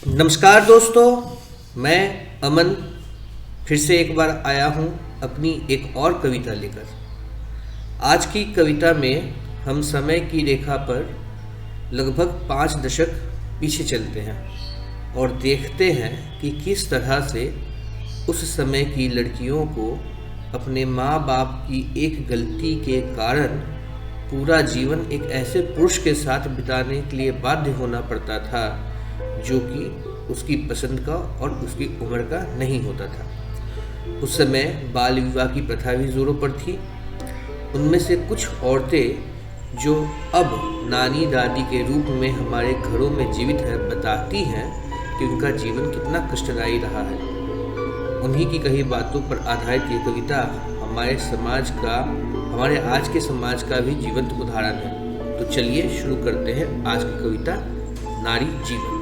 नमस्कार दोस्तों। मैं अमन फिर से एक बार आया हूँ अपनी एक और कविता लेकर। आज की कविता में हम समय की रेखा पर लगभग 5 दशक पीछे चलते हैं और देखते हैं कि किस तरह से उस समय की लड़कियों को अपने माँ बाप की एक गलती के कारण पूरा जीवन एक ऐसे पुरुष के साथ बिताने के लिए बाध्य होना पड़ता था जो कि उसकी पसंद का और उसकी उम्र का नहीं होता था। उस समय बाल विवाह की प्रथा भी जोरों पर थी। उनमें से कुछ औरतें जो अब नानी दादी के रूप में हमारे घरों में जीवित है बताती हैं कि उनका जीवन कितना कष्टदायी रहा है। उन्हीं की कही बातों पर आधारित ये कविता हमारे आज के समाज का भी जीवंत उदाहरण है। तो चलिए शुरू करते हैं आज की कविता नारी जीवन।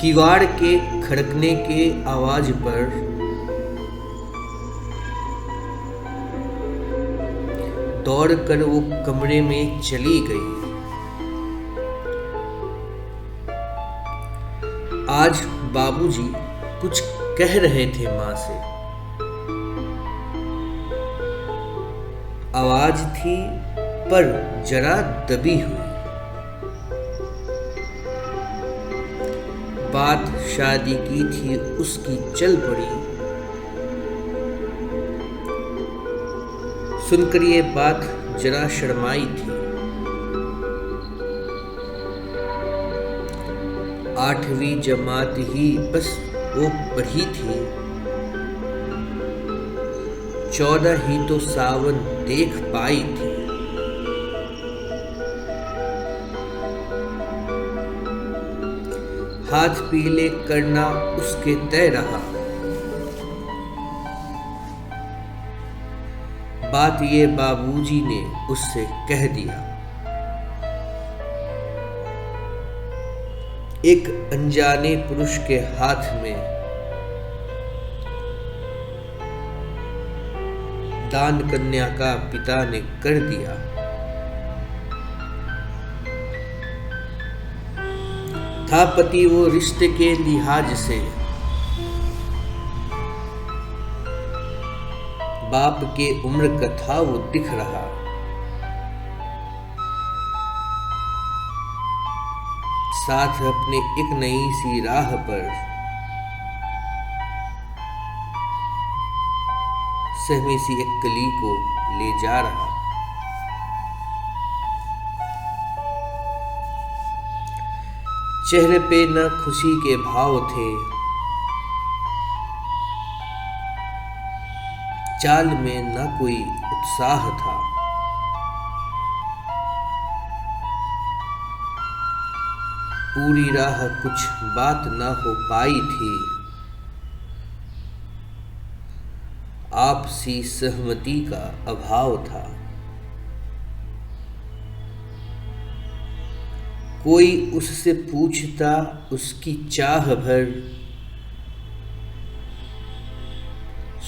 किवाड़ के खड़कने के आवाज पर दौड़कर वो कमरे में चली गई। आज बाबूजी कुछ कह रहे थे माँ से। आवाज थी पर जरा दबी हुई। बात शादी की थी उसकी चल पड़ी। सुनकर ये बात जरा शर्माई थी। 8वीं जमात ही बस वो पढ़ी थी। 14 ही तो सावन देख पाई थी। हाथ पीले करना उसके तय रहा। बात ये बाबूजी ने उससे कह दिया। एक अनजाने पुरुष के हाथ में दान कन्या का पिता ने कर दिया। था पति वो रिश्ते के लिहाज से। बाप के उम्र का था वो दिख रहा। साथ अपने एक नई सी राह पर सहमी सी एक कली को ले जा रहा। चेहरे पे न खुशी के भाव थे। चाल में न कोई उत्साह था। पूरी राह कुछ बात न हो पाई थी। आपसी सहमति का अभाव था। कोई उससे पूछता उसकी चाह भर।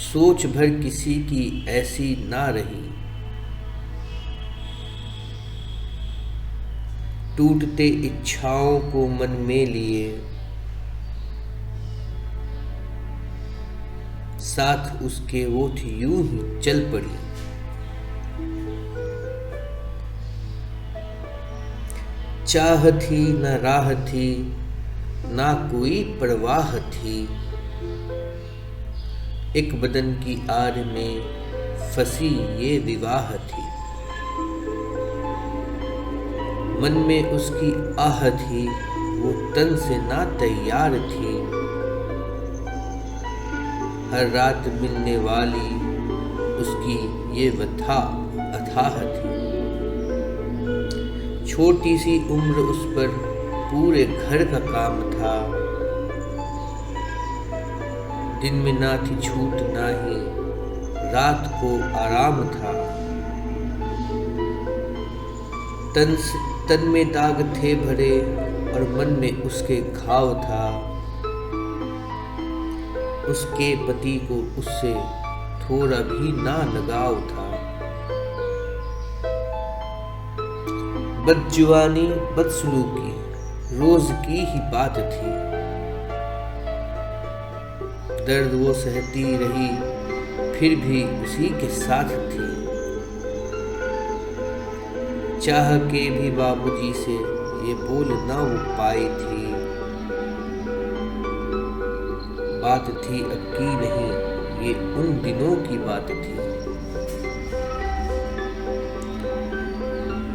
सोच भर किसी की ऐसी ना रही। टूटते इच्छाओं को मन में लिए साथ उसके वो थी यूं ही चल पड़ी। चाह थी न राह थी ना कोई परवाह थी। एक बदन की आड़ में फंसी ये विवाह थी। मन में उसकी आह थी वो तन से ना तैयार थी। हर रात मिलने वाली उसकी ये व्यथा अथाह थी। छोटी सी उम्र उस पर पूरे घर का काम था। दिन में ना थी छूट ना ही रात को आराम था। तन में दाग थे भरे और मन में उसके घाव था। उसके पति को उससे थोड़ा भी ना लगाव था। बदजुबानी बदसलूकी रोज की ही बात थी। दर्द वो सहती रही फिर भी उसी के साथ थी। चाह के भी बाबूजी से ये बोल ना वो पाई थी। बात थी अब की नहीं, ये उन दिनों की बात थी।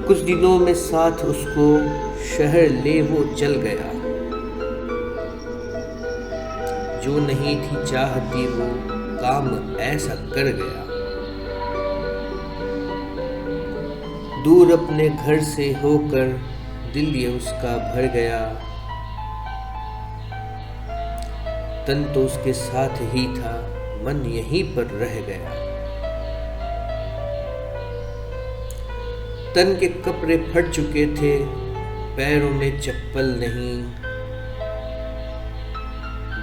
कुछ दिनों में साथ उसको शहर ले वो चल गया। जो नहीं थी चाहती वो काम ऐसा कर गया। दूर अपने घर से होकर दिल ये उसका भर गया। तन तो उसके साथ ही था, मन यहीं पर रह गया। तन के कपड़े फट चुके थे, पैरों में चप्पल नहीं।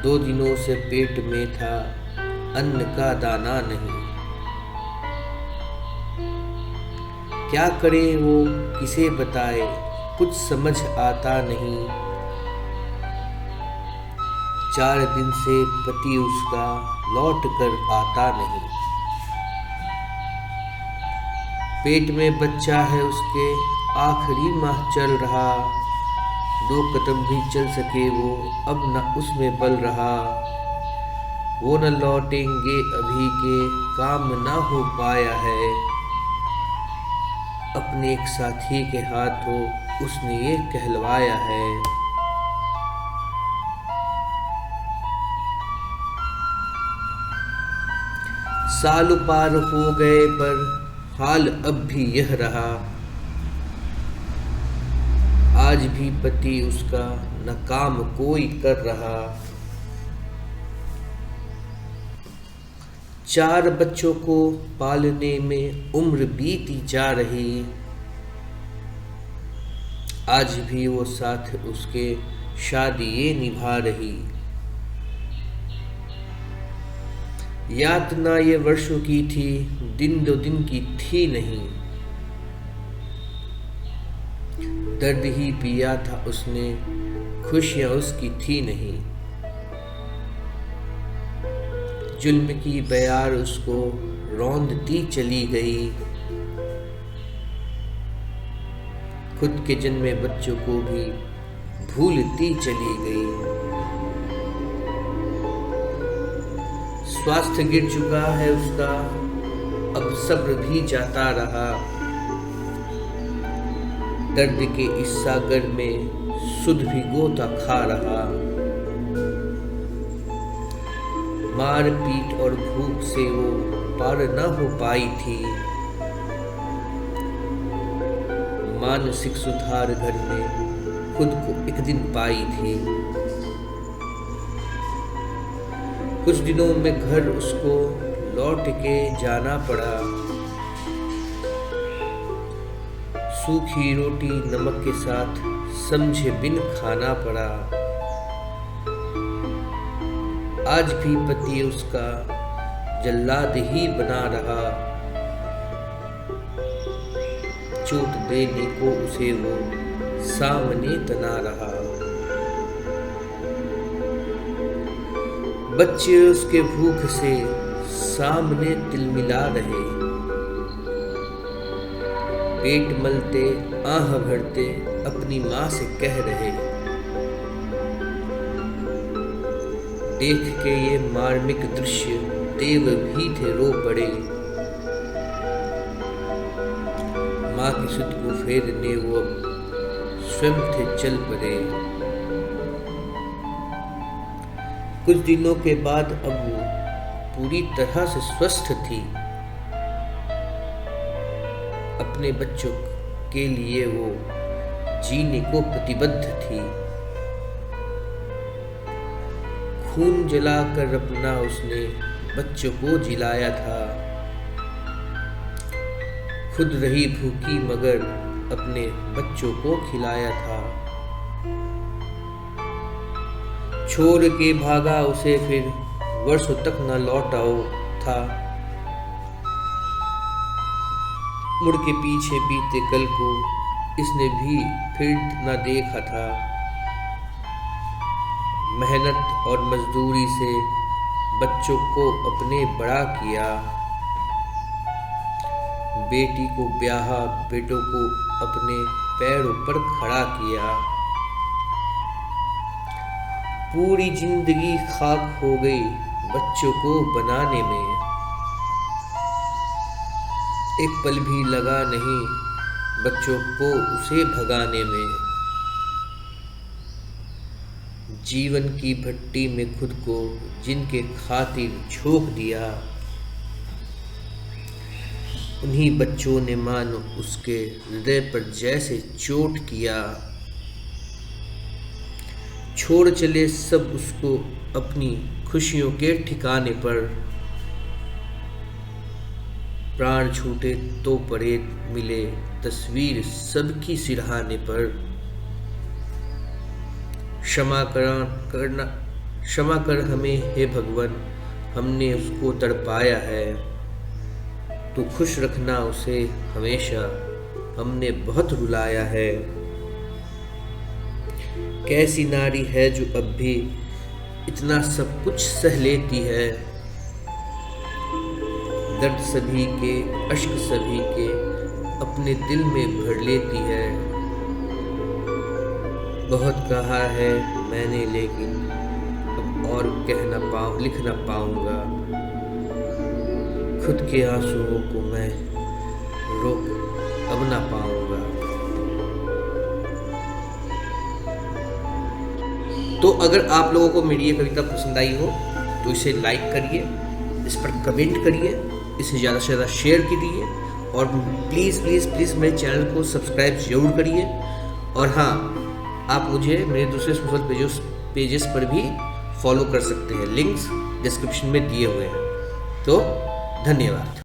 2 दिनों से पेट में था, अन्न का दाना नहीं। क्या करे वो किसे बताए, कुछ समझ आता नहीं। 4 दिन से पति उसका लौट कर आता नहीं। पेट में बच्चा है उसके, आखिरी माह चल रहा। 2 कदम भी चल सके वो, अब न उसमें बल रहा। वो न लौटेंगे अभी के, काम न हो पाया है। अपने एक साथी के हाथों उसने ये कहलवाया है। साल पार हो गए पर हाल अब भी यह रहा। आज भी पति उसका न काम कोई कर रहा। 4 बच्चों को पालने में उम्र बीती जा रही। आज भी वो साथ उसके शादी ये निभा रही। यातना ये वर्षों की थी, दिन 2 दिन की थी नहीं। दर्द ही पिया था उसने, खुशियां उसकी थी नहीं। जुल्म की बयार उसको रौंदती चली गई। खुद के जन्मे बच्चों को भी भूलती चली गई। स्वास्थ्य गिर चुका है उसका, अब सब्र भी जाता रहा। दर्द के इस सागर में सुध भी गोता खा रहा। मार पीट और भूख से वो पार न हो पाई थी। मानसिक सुधार घर में खुद को एक दिन पाई थी। कुछ दिनों में घर उसको लौट के जाना पड़ा। सूखी रोटी नमक के साथ समझे बिन खाना पड़ा। आज भी पति उसका जल्लाद ही बना रहा। चोट देने को उसे वो सामने तना रहा। बच्चे उसके भूख से सामने तिलमिला रहे। पेट मलते आह भरते अपनी माँ से कह रहे। देख के ये मार्मिक दृश्य देव भी थे रो पड़े। माँ की सुध को फेरने वो स्वयं थे चल पड़े। कुछ दिनों के बाद अब वो पूरी तरह से स्वस्थ थी। अपने बच्चों के लिए वो जीने को प्रतिबद्ध थी। खून जलाकर अपना उसने बच्चों को जिलाया था। खुद रही भूखी मगर अपने बच्चों को खिलाया था। छोड़ के भागा उसे फिर वर्षों तक न लौटाओ था। मुड़ के पीछे बीते कल को इसने भी फिर न देखा था। मेहनत और मजदूरी से बच्चों को अपने बड़ा किया, बेटी को ब्याहा, बेटों को अपने पैरों पर खड़ा किया। पूरी जिंदगी खाक हो गई बच्चों को बनाने में, एक पल भी लगा नहीं बच्चों को उसे भगाने में। जीवन की भट्टी में खुद को जिनके खातिर झोंक दिया, उन्हीं बच्चों ने मानो उसके हृदय पर जैसे चोट किया। छोड़ चले सब उसको अपनी खुशियों के ठिकाने पर, प्राण छूटे तो पड़े मिले तस्वीर सबकी सिरहाने पर। क्षमा कर हमें हे भगवान, हमने उसको तड़पाया है। तू खुश रखना उसे हमेशा, हमने बहुत रुलाया है। कैसी नारी है जो अब भी इतना सब कुछ सह लेती है, दर्द सभी के, अश्क सभी के अपने दिल में भर लेती है। बहुत कहा है मैंने लेकिन अब और लिख ना पाऊंगा, खुद के आंसुओं को मैं रोक अब ना पाऊंगा। तो अगर आप लोगों को मेरी ये कविता पसंद आई हो तो इसे लाइक करिए, इस पर कमेंट करिए, इसे ज़्यादा से ज़्यादा शेयर कीजिए और प्लीज़ प्लीज़ प्लीज़ मेरे चैनल को सब्सक्राइब जरूर करिए। और हाँ, आप मुझे मेरे दूसरे सोशल पेजेस पर भी फॉलो कर सकते हैं, लिंक्स डिस्क्रिप्शन में दिए हुए हैं। तो धन्यवाद।